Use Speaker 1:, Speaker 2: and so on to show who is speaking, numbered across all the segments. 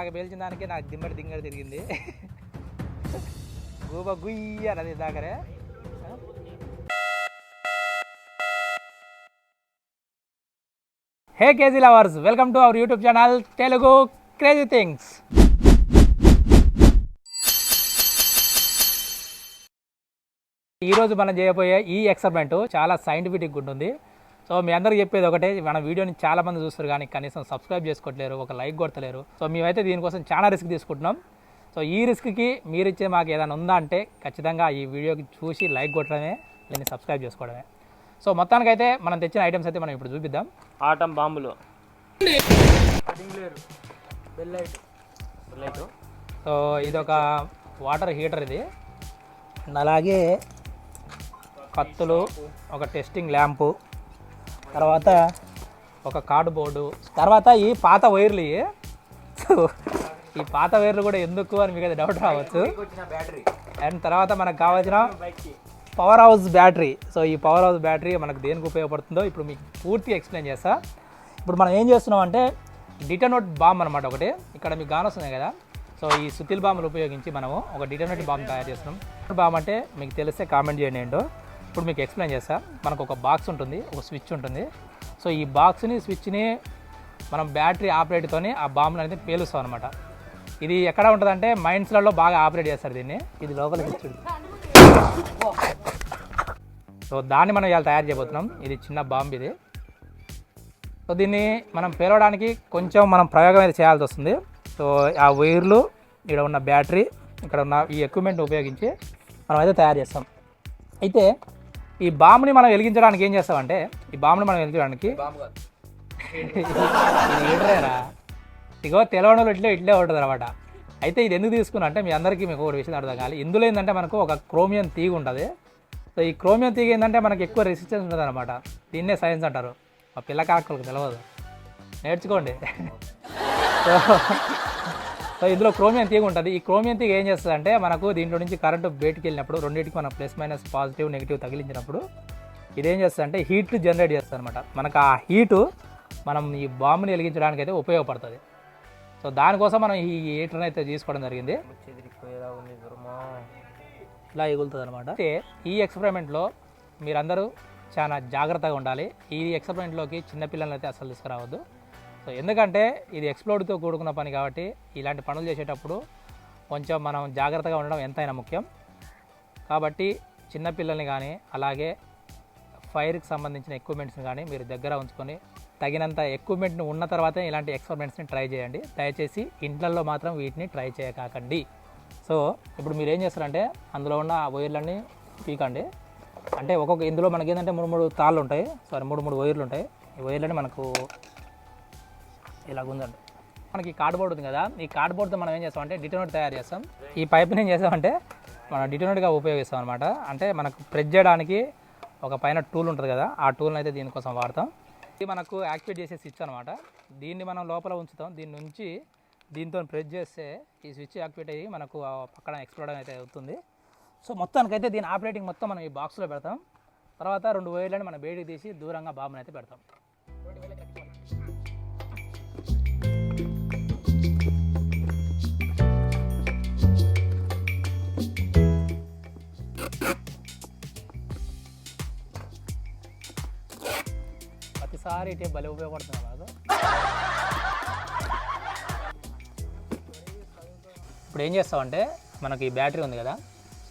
Speaker 1: ఇందాక పేల్చిన దానికి నాకు దిమ్మడి తిరిగింది. గూబ గుయ్య అది ఇందాకరే. Hey crazy lovers, welcome to our YouTube channel Telugu crazy things. ఈరోజు మనం చేయబోయే ఈ ఎక్స్పెరిమెంట్ చాలా సైంటిఫిక్ ఉంటుంది. సో మీ అందరికి చెప్పేది ఒకటే, మన వీడియోని చాలా మంది చూస్తారు కానీ కనీసం సబ్స్క్రైబ్ చేసుకోవట్లేరు, ఒక లైక్ కొడతలేరు. సో మేమైతే దీనికోసం చాలా రిస్క్ తీసుకుంటున్నాం. సో ఈ రిస్క్కి మీరిచ్చే మాకు ఏదైనా ఉందా అంటే ఖచ్చితంగా ఈ వీడియోకి చూసి లైక్ కొట్టడమే, దీన్ని సబ్స్క్రైబ్ చేసుకోవడమే. సో మొత్తానికైతే మనం తెచ్చిన ఐటమ్స్ అయితే మనం ఇప్పుడు చూపిద్దాం.
Speaker 2: ఆటం బాంబులు,
Speaker 1: సో ఇదొక వాటర్ హీటర్, ఇది అలాగే కత్తులు, ఒక టెస్టింగ్ ల్యాంపు, తర్వాత ఒక కార్డుబోర్డు, తర్వాత ఈ పాత వైర్లు. సో ఈ పాత వైర్లు కూడా ఎందుకు అని మీకు అయితే డౌట్ రావచ్చు. అండ్ తర్వాత మనకు కావాల్సిన పవర్ హౌస్ బ్యాటరీ. సో ఈ పవర్ హౌస్ బ్యాటరీ మనకు దేనికి ఉపయోగపడుతుందో ఇప్పుడు మీకు పూర్తిగా ఎక్స్ప్లెయిన్ చేస్తా. ఇప్పుడు మనం ఏం చేస్తున్నాం అంటే డిటోనేట్ బాంబ్ అనమాట ఒకటి, ఇక్కడ మీకు కానొస్తుంది కదా. సో ఈ సుతిల్ బాంబులు ఉపయోగించి మనము ఒక డిటోనేట్ బాంబ్ తయారు చేస్తున్నాం. బాంబ్ అంటే మీకు తెలిస్తే కామెంట్ చేయండి ఏంటో. ఇప్పుడు మీకు ఎక్స్ప్లెయిన్ చేస్తా. మనకు ఒక బాక్స్ ఉంటుంది, ఒక స్విచ్ ఉంటుంది. సో ఈ బాక్స్ని స్విచ్ని మనం బ్యాటరీ ఆపరేట్తోని ఆ బాంబులు అనేది పేలుస్తాం అనమాట. ఇది ఎక్కడ ఉంటుందంటే మైన్స్లలో బాగా ఆపరేట్ చేస్తారు దీన్ని. ఇది లోపల స్విచ్. సో దాన్ని మనం ఇలా తయారు చేయబోతున్నాం. ఇది చిన్న బాంబు ఇది. సో దీన్ని మనం పేలవడానికి కొంచెం మనం ప్రయోగం అయితే చేయాల్సి వస్తుంది. సో ఆ వైర్లు, ఇక్కడ ఉన్న బ్యాటరీ, ఇక్కడ ఉన్న ఈ ఎక్విప్మెంట్ ఉపయోగించి మనం అయితే తయారు చేస్తాం. అయితే ఈ బాంబుని మనం వెలిగించడానికి ఏం చేస్తామంటే, ఈ బాంబుని మనం వెలిగించడానికి లీటరేరా ఇగో తెలవడంలో ఇట్లే ఉంటుంది అనమాట. అయితే ఇది ఎందుకు తీసుకున్నా అంటే మీ అందరికీ మీకు ఒక విషయం అర్థం కావాలి. ఇందులో ఏంటంటే మనకు ఒక క్రోమియం తీగ ఉంటుంది. సో ఈ క్రోమియం తీగ ఏంటంటే మనకి ఎక్కువ రెసిస్టెన్స్ ఉంటుంది అనమాట. దీన్నే సైన్స్ అంటారు. మా పిల్లకాకులకు తెలియదు, నేర్చుకోండి. సో ఇందులో క్రోమియం తీగ ఉంటుంది. ఈ క్రోమియం తీగ ఏం చేస్తుంది అంటే మనకు దీంట్లో నుంచి కరెంటు బయటికి వెళ్ళినప్పుడు, రెండింటికి మనం ప్లస్ మైనస్ పాజిటివ్ నెగిటివ్ తగిలించినప్పుడు ఇదేం చేస్తుంది అంటే హీట్ జనరేట్ చేస్తుంది అనమాట. మనకు ఆ హీటు మనం ఈ బాంబుని వెలిగించడానికి అయితే ఉపయోగపడుతుంది. సో దానికోసం మనం ఈ హీటర్ని అయితే తీసుకోవడం జరిగింది. ఇలా ఎగులుతుంది అనమాట. అయితే ఈ ఎక్స్పెరిమెంట్లో మీరందరూ చాలా జాగ్రత్తగా ఉండాలి. ఈ ఎక్స్పెరిమెంట్లోకి చిన్నపిల్లలను అయితే అసలు తీసుకురావద్దు. సో ఎందుకంటే ఇది ఎక్స్ప్లోడ్తో కూడుకున్న పని కాబట్టి ఇలాంటి పనులు చేసేటప్పుడు కొంచెం మనం జాగ్రత్తగా ఉండడం ఎంతైనా ముఖ్యం. కాబట్టి చిన్నపిల్లల్ని కానీ అలాగే ఫైర్కి సంబంధించిన ఎక్విప్మెంట్స్ని కానీ మీరు దగ్గర ఉంచుకొని తగినంత ఎక్విప్మెంట్ని ఉన్న తర్వాతే ఇలాంటి ఎక్స్పెరిమెంట్స్ని ట్రై చేయండి. దయచేసి ఇంట్లలో మాత్రం వీటిని ట్రై చేయకండి. సో ఇప్పుడు మీరు ఏం చేస్తారంటే అందులో ఉన్న వైర్లన్నీ పీకండి. అంటే ఒక్కొక్క ఇందులో మనకి ఏంటంటే మూడు తాళ్ళు ఉంటాయి, మూడు వైర్లు ఉంటాయి. ఈ వైర్లని మనకు ఇలా ఉందండి. మనకి కార్డ్బోర్డ్ ఉంది కదా, ఈ కార్డ్బోర్డ్తో మనం ఏం చేస్తామంటే డిటోనేట్ తయారు చేస్తాం. ఈ పైప్ని ఏం చేస్తామంటే మనం డిటోనేట్గా ఉపయోగిస్తాం అనమాట. అంటే మనకు ప్రెస్ చేయడానికి ఒక పైన టూల్ ఉంటుంది కదా, ఆ టూల్ని అయితే దీనికోసం వాడతాం. ఇది మనకు యాక్టివేట్ చేసే స్విచ్ అనమాట. దీన్ని మనం లోపల ఉంచుతాం. దీని నుంచి దీంతో ప్రెస్ చేస్తే ఈ స్విచ్ యాక్టివేట్ అయ్యి మనకు పక్కన ఎక్స్ప్లోడ్ అయితే అవుతుంది. సో మొత్తానికైతే దీని ఆపరేటింగ్ మొత్తం మనం ఈ బాక్స్లో పెడతాం. తర్వాత 2 వైర్లను మనం బయటికి తీసి దూరంగా బాంబుని అయితే పెడతాం. ప్రతిసారి ఇటే భలే ఉపయోగపడుతుంది కాదు. ఇప్పుడు ఏం చేస్తామంటే మనకి ఈ బ్యాటరీ ఉంది కదా,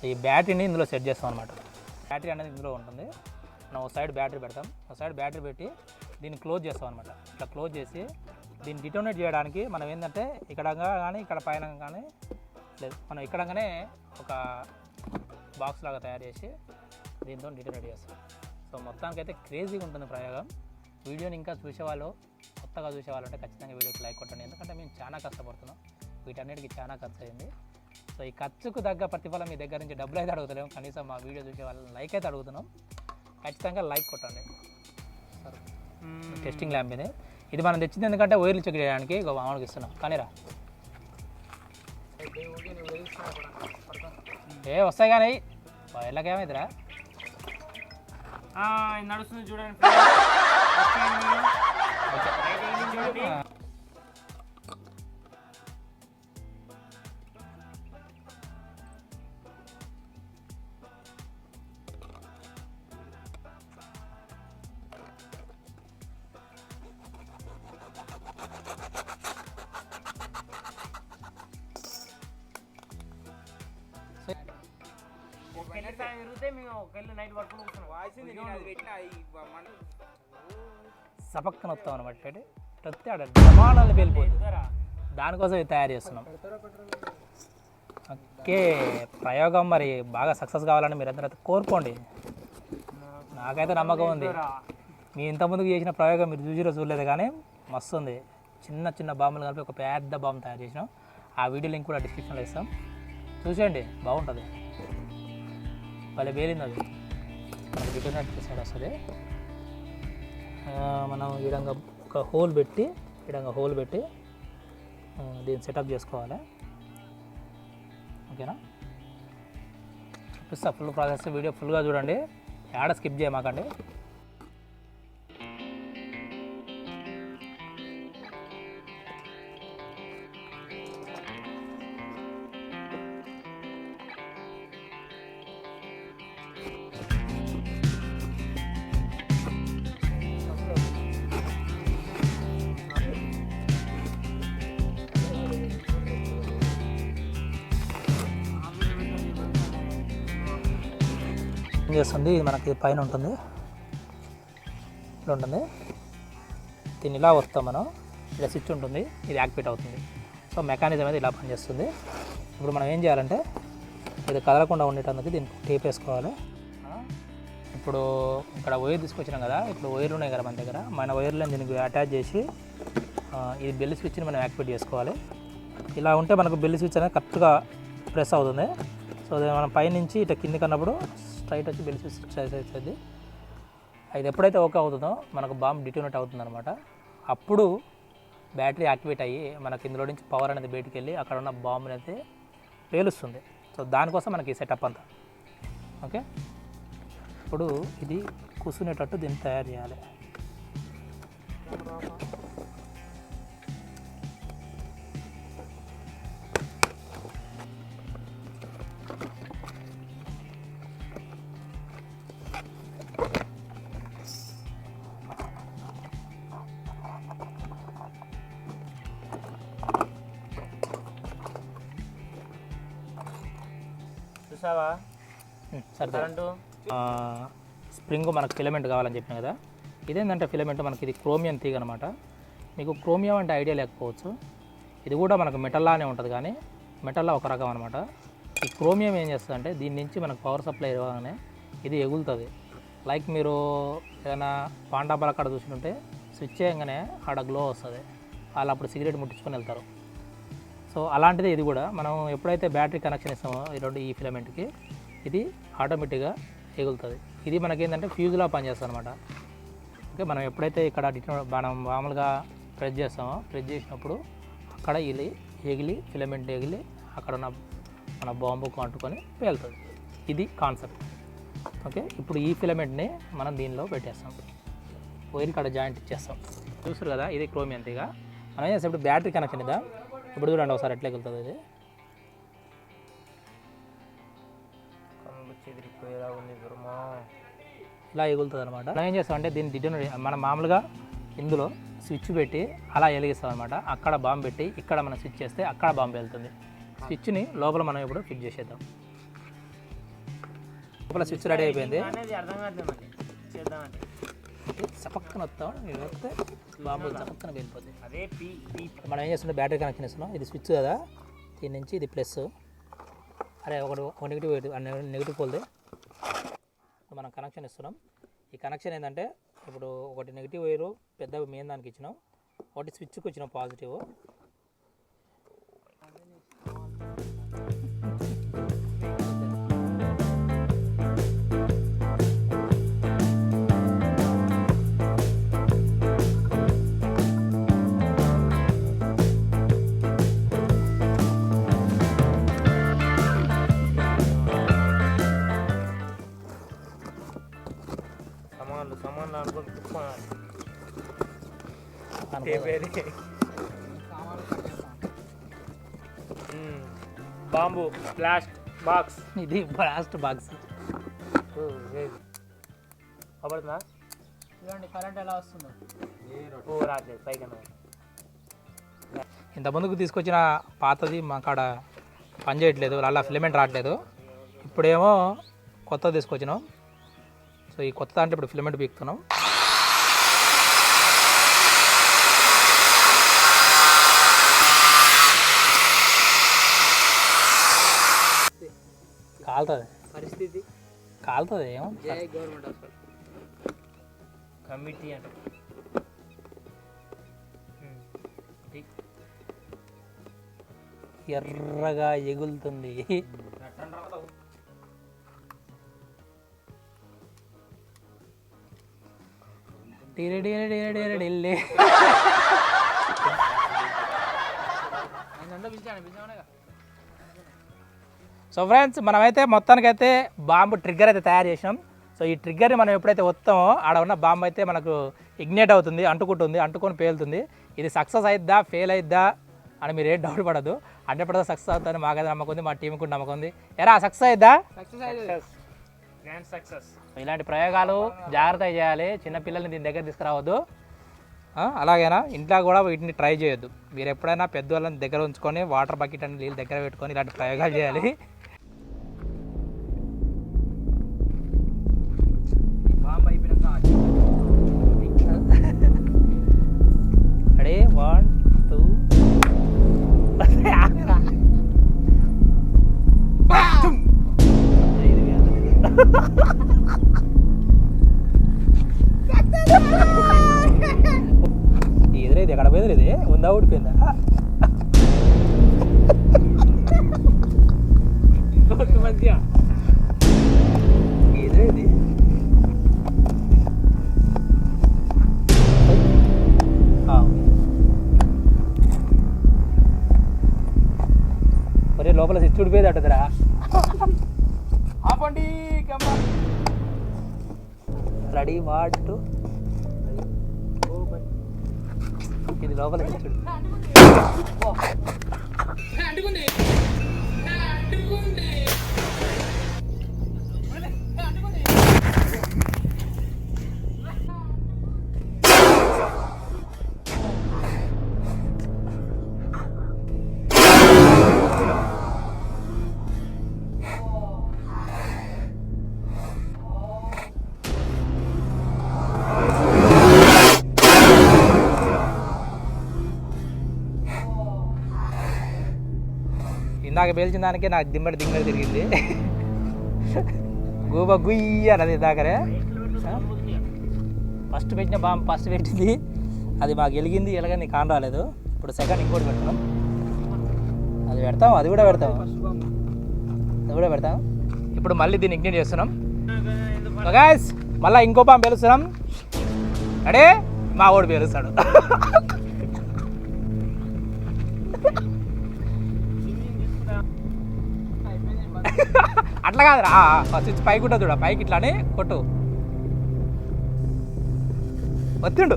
Speaker 1: ఈ బ్యాటరీని ఇందులో సెట్ చేస్తాం అనమాట. బ్యాటరీ అనేది ఇందులో ఉంటుంది. మనం ఒక సైడ్ బ్యాటరీ పెడతాం, ఒక సైడ్ బ్యాటరీ పెట్టి దీన్ని క్లోజ్ చేస్తాం అనమాట. ఇట్లా క్లోజ్ చేసి దీన్ని డిటోనేట్ చేయడానికి మనం ఏంటంటే ఇక్కడ కానీ ఇక్కడ పైన కానీ లేదు, మనం ఇక్కడగానే ఒక బాక్స్ లాగా తయారు చేసి దీంతో డిటోనేట్ చేస్తాం. సో మొత్తానికైతే క్రేజీగా ఉంటుంది ప్రయోగం. వీడియోని ఇంకా చూసేవాళ్ళు, కొత్తగా చూసేవాళ్ళు అంటే ఖచ్చితంగా వీడియోకి లైక్ కొట్టండి. ఎందుకంటే మేము చాలా కష్టపడుతున్నాం, వీటన్నిటికీ చాలా ఖర్చు అయింది. సో ఈ ఖర్చుకు తగ్గ ప్రతిఫలం మీ దగ్గర నుంచి డబ్బులు అయితే అడుగుతలేము, కనీసం మా వీడియో చూసే వాళ్ళని లైక్ అయితే అడుగుతున్నాం. ఖచ్చితంగా లైక్ కొట్టండి. టెస్టింగ్ ల్యాంప్ ఇది మనం తెచ్చింది ఎందుకంటే వైర్లు చెక్ చేయడానికి మామూలుగా ఇస్తున్నాం. కానీరా ఏ వస్తాయి కానీ వైర్లకేమైందిరా
Speaker 2: నడుస్తుంది చూడండి. తిరిగితే మేము ఒకళ్ళు నైట్ పట్టుకుని
Speaker 1: సపక్కన వస్తాం అనమాట పెట్టి ఆడ ప్రమాణాలు వెళ్ళిపోతుంది. దానికోసం ఇది తయారు చేస్తున్నాం. ఓకే, ప్రయోగం మరి బాగా సక్సెస్ కావాలని మీరు అందరూ కోరుకోండి. నాకైతే నమ్మకం ఉంది. మీ ఇంతకుముందుకు చేసిన ప్రయోగం మీరు చూడలేదు కానీ మస్తు ఉంది. చిన్న చిన్న బాంబులు కలిపి ఒక పెద్ద బాంబు తయారు చేసినాం. ఆ వీడియో లింక్ కూడా డిస్క్రిప్షన్లో ఇస్తాం, చూసేయండి, బాగుంటుంది. భలే వేలింది అది. మనకి డిటోనేట్ సైడ్ వస్తుంది. మనం ఈ విధంగా ఒక హోల్ పెట్టి దీన్ని సెటప్ చేసుకోవాలి. ఓకేనా, చూపిస్తా ఫుల్ ప్రాసెస్. వీడియో ఫుల్గా చూడండి, యాడ స్కిప్ చేయమాకండి. ఏం చేస్తుంది, ఇది మనకి పైన ఉంటుంది, ఇలా ఉంటుంది. దీన్ని ఇలా వస్తాం మనం, ఇలా స్విచ్ ఉంటుంది, ఇది యాక్టివేట్ అవుతుంది. సో మెకానిజం అనేది ఇలా పనిచేస్తుంది. ఇప్పుడు మనం ఏం చేయాలంటే ఇది కదలకుండా ఉండేటందుకు దీనికి టేప్ వేసుకోవాలి. ఇప్పుడు ఇక్కడ వైర్ తీసుకొచ్చినాం కదా, ఇప్పుడు వైర్లు ఉన్నాయి కదా మన దగ్గర, మన వైర్లను దీనికి అటాచ్ చేసి ఇది బెల్ స్విచ్ని మనం యాక్టివేట్ చేసుకోవాలి. ఇలా ఉంటే మనకు బెల్ స్విచ్ అనేది కరెక్ట్గా ప్రెస్ అవుతుంది. సో మనం పైనుంచి ఇట్లా కిందికి అన్నప్పుడు స్ట్రైట్ వచ్చి బెల్ స్విచ్ అవుతుంది. అది ఎప్పుడైతే ఓకే అవుతుందో మనకు బాంబ్ డిటోనేట్ అవుతుంది అనమాట. అప్పుడు బ్యాటరీ యాక్టివేట్ అయ్యి మనకి ఇందులో నుంచి పవర్ అనేది బయటికి వెళ్ళి అక్కడ ఉన్న బాంబు అనేది పేలుస్తుంది. సో దానికోసం మనకి ఈ సెటప్ అంతా. ఓకే, ఇప్పుడు ఇది కూర్చునేటట్టు దీన్ని తయారు చేయాలి.
Speaker 2: చూసావా
Speaker 1: సరే,
Speaker 2: కరెంటు
Speaker 1: స్ప్రింగ్ మనకు ఫిలమెంట్ కావాలని చెప్పిన కదా. ఇదేంటంటే ఫిలమెంట్ మనకి ఇది క్రోమియం తీగ అనమాట. మీకు క్రోమియం అంటే ఐడియా లేకపోవచ్చు. ఇది కూడా మనకు మెటల్లానే ఉంటుంది, కానీ మెటల్లా ఒక రకం అనమాట. ఈ క్రోమియం ఏం చేస్తుంది అంటే దీని నుంచి మనకు పవర్ సప్లై ఇవ్వగానే ఇది ఎగులుతుంది. లైక్ మీరు ఏదైనా పాండాబాల అక్కడ చూసుకుంటే స్విచ్ చేయగానే ఆడ గ్లో వస్తుంది, వాళ్ళు అప్పుడు సిగరెట్ ముట్టించుకొని వెళ్తారు. సో అలాంటిది ఇది కూడా. మనం ఎప్పుడైతే బ్యాటరీ కనెక్షన్ ఇస్తామో ఈ ఫిలమెంట్కి ఇది ఆటోమేటిక్గా ఎగులుతుంది. ఇది మనకేంటంటే ఫ్యూజ్లా పనిచేస్తుంది అనమాట. ఓకే, మనం ఎప్పుడైతే ఇక్కడ మనం మామూలుగా ప్రెస్ చేస్తామో, ప్రెస్ చేసినప్పుడు అక్కడ ఎగిలి ఫిలమెంట్ ఎగిలి అక్కడ ఉన్న మన బాంబుకు అంటుకొని పేలుతుంది. ఇది కాన్సెప్ట్. ఓకే, ఇప్పుడు ఈ ఫిలమెంట్ని మనం దీనిలో పెట్టేస్తాం, వైర్ కాడ జాయింట్ ఇచ్చేస్తాం. చూస్తారు కదా, ఇది క్రోమియం తీగ. మనం ఏం చేస్తాం, ఇప్పుడు బ్యాటరీ కనెక్షన్ ఇద్దాం. ఇప్పుడు చూడండి ఒకసారి ఎట్లా ఎగులుతుంది. ఇది ఇలా ఎగులుతుంది అనమాట. మనం ఏం చేస్తామంటే దీన్ని డిటోనేట్ మనం మామూలుగా ఇందులో స్విచ్ పెట్టి అలా వెలిగిస్తాం అనమాట. అక్కడ బాంబు పెట్టి ఇక్కడ మనం స్విచ్ చేస్తే అక్కడ బాంబు వెళ్తుంది. స్విచ్ని లోపల మనం ఇప్పుడు ఫిట్ చేసేద్దాం. లోపల స్విచ్ రెడీ అయిపోయింది. చపక్కన వస్తాం, వస్తే బాంబు చపక్కన వెళ్ళిపోతుంది.
Speaker 2: అదే
Speaker 1: మనం ఏం చేస్తుంటే బ్యాటరీ కనెక్షన్ ఇస్తున్నాం. ఇది స్విచ్ కదా, దీని నుంచి ఇది ప్లస్, అరే ఒక నెగిటివ్ పోల్ది మనం కనెక్షన్ ఇస్తున్నాం. ఈ కనెక్షన్ ఏంటంటే ఇప్పుడు ఒకటి నెగిటివ్ వైరు పెద్ద మెయిన్ దానికి ఇచ్చినాం, ఒకటి స్విచ్కి వచ్చినాం పాజిటివ్.
Speaker 2: సమాన్లు అనుకుని తిప్పుకోవాలి. బాంబు బ్లాస్ట్ బాక్స్,
Speaker 1: ఇది బ్లాస్ట్ బాక్స్.
Speaker 2: కాబడుతుందా?
Speaker 3: చూడండి కరెంట్ ఎలా వస్తుందో.
Speaker 2: రాట్లేదు పైగా.
Speaker 1: ఇంత ముందుకు తీసుకొచ్చిన పాతది మా కాడ పని చేయట్లేదు, అలా ఫిలమెంట్ రావట్లేదు. ఇప్పుడేమో కొత్త తీసుకొచ్చినాం. సో ఈ కొత్త దాంట్లో ఇప్పుడు ఫిలమెంట్ పీకుతున్నాం. కాలుతుంది
Speaker 3: పరిస్థితి
Speaker 1: కాలుతుంది ఏమో.
Speaker 3: జై గవర్నమెంట్ హాస్పిటల్
Speaker 2: కమిటీ అంటే
Speaker 1: ఎర్రగా ఎగులుతుంది. ఢిల్లీ సో ఫ్రెండ్స్ మనమైతే మొత్తానికైతే బాంబు ట్రిగ్గర్ అయితే తయారు చేసినాం. సో ఈ ట్రిగ్గర్ని మనం ఎప్పుడైతే వస్తామో ఆడ ఉన్న బాంబు అయితే మనకు ఇగ్నేట్ అవుతుంది, అంటుకొని పేలుతుంది. ఇది సక్సెస్ అయిద్దా ఫెయిల్ అయిద్దా అని మీరు ఏం డౌట్ పడదు. 100% సక్సెస్ అవుతుందని మాకైతే నమ్మకం ఉంది, మా టీంకి కూడా నమ్మకం ఉంది. ఎరా సక్సెస్ అయిద్దా?
Speaker 2: Grand success.
Speaker 1: ఇలాంటి ప్రయోగాలు జాగ్రత్తగా చేయాలి, చిన్నపిల్లల్ని దీని దగ్గర తీసుకురావద్దు. అలాగేనా ఇంట్లో కూడా వీటిని ట్రై చేయొద్దు. మీరు ఎప్పుడైనా పెద్దవాళ్ళని దగ్గర ఉంచుకొని వాటర్ బకెట్ అని నీళ్ళు దగ్గర పెట్టుకొని ఇలాంటి ప్రయోగాలు చేయాలి. రెడీ 1 2 ఎదురైంది ఎక్కడ పోయింది ఇది ఉందా ఊడిపోయిందా?
Speaker 2: మంచిగా
Speaker 1: ఎదురైంది ఒరే లోపల స్విచ్ ఊడిపోయేది అట్టదురా. ఆపండి రెడీ 1 2 ఇది లోపల స్విచ్ ఇందాక పేల్చిన దానికే నాకు దిమ్మడి తిరిగింది. గూబ గుయ్య అన్నది ఇందాకరే. ఫస్ట్ పెట్టిన బాంబు ఫస్ట్ పెట్టింది, అది మాకు వెలిగింది, ఎలాగని కాన్ రాలేదు. ఇప్పుడు సెకండ్ ఇంకోటి పెడతాం, అది పెడతాం, అది కూడా పెడతాం. ఇప్పుడు మళ్ళీ దీన్ని ఇగ్నైట్ చేస్తున్నాం. గాయ్స్ మళ్ళీ ఇంకో బాంబు పేలుస్తున్నాం. అడే మా ఓడి పేలుస్తాడు. అట్లా కాదురా, స్విచ్ పైకి ఉంటుంది చూడ, పైకి ఇట్లానే కొట్టు. వచ్చిండు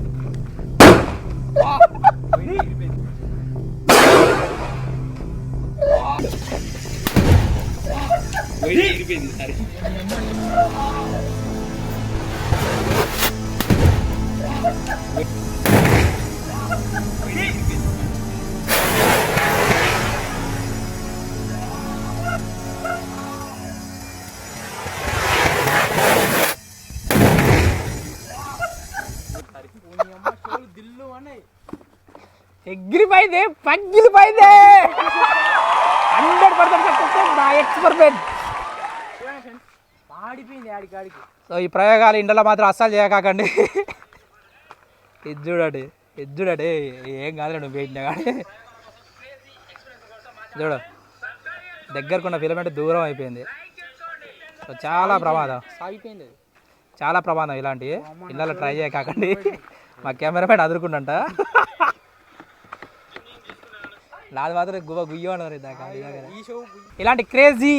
Speaker 1: ఎగిరిపోయింది, పగిలిపోయింది. 100% సక్సెస్ నా ఎక్స్పెరిమెంట్.
Speaker 3: ఆడిపోయింది ఆడికాడికి.
Speaker 1: సో ఈ ప్రయోగాలు ఇండలో మాత్రం అస్సలు చేయకాకండి. ఇది చూడండి ఏం కాదు నువ్వు పెట్టినా కానీ చూడు దగ్గరకున్న ఫిలమెంట్ దూరం అయిపోయింది. సో చాలా ప్రమాదం,
Speaker 3: సాగిపోయింది,
Speaker 1: చాలా ప్రమాదం. ఇలాంటివి ఇళ్ళలో ట్రై చేయకాకండి. మా కెమెరామెన్ అదురుకుండంట, నాది మాత్రం గుయ్య అన్నారు ఇందాక. ఇలాంటి క్రేజీ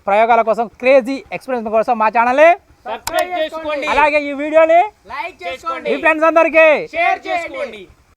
Speaker 1: ప్రయోగాల కోసం, క్రేజీ ఎక్స్పీరియన్స్ కోసం మా ఛానల్ని
Speaker 2: సబ్స్క్రైబ్ చేసుకోండి,
Speaker 1: అలాగే ఈ వీడియోని
Speaker 2: లైక్ చేసుకోండి,
Speaker 1: మీ ఫ్రెండ్స్ అందరికీ
Speaker 2: షేర్ చేసుకోండి.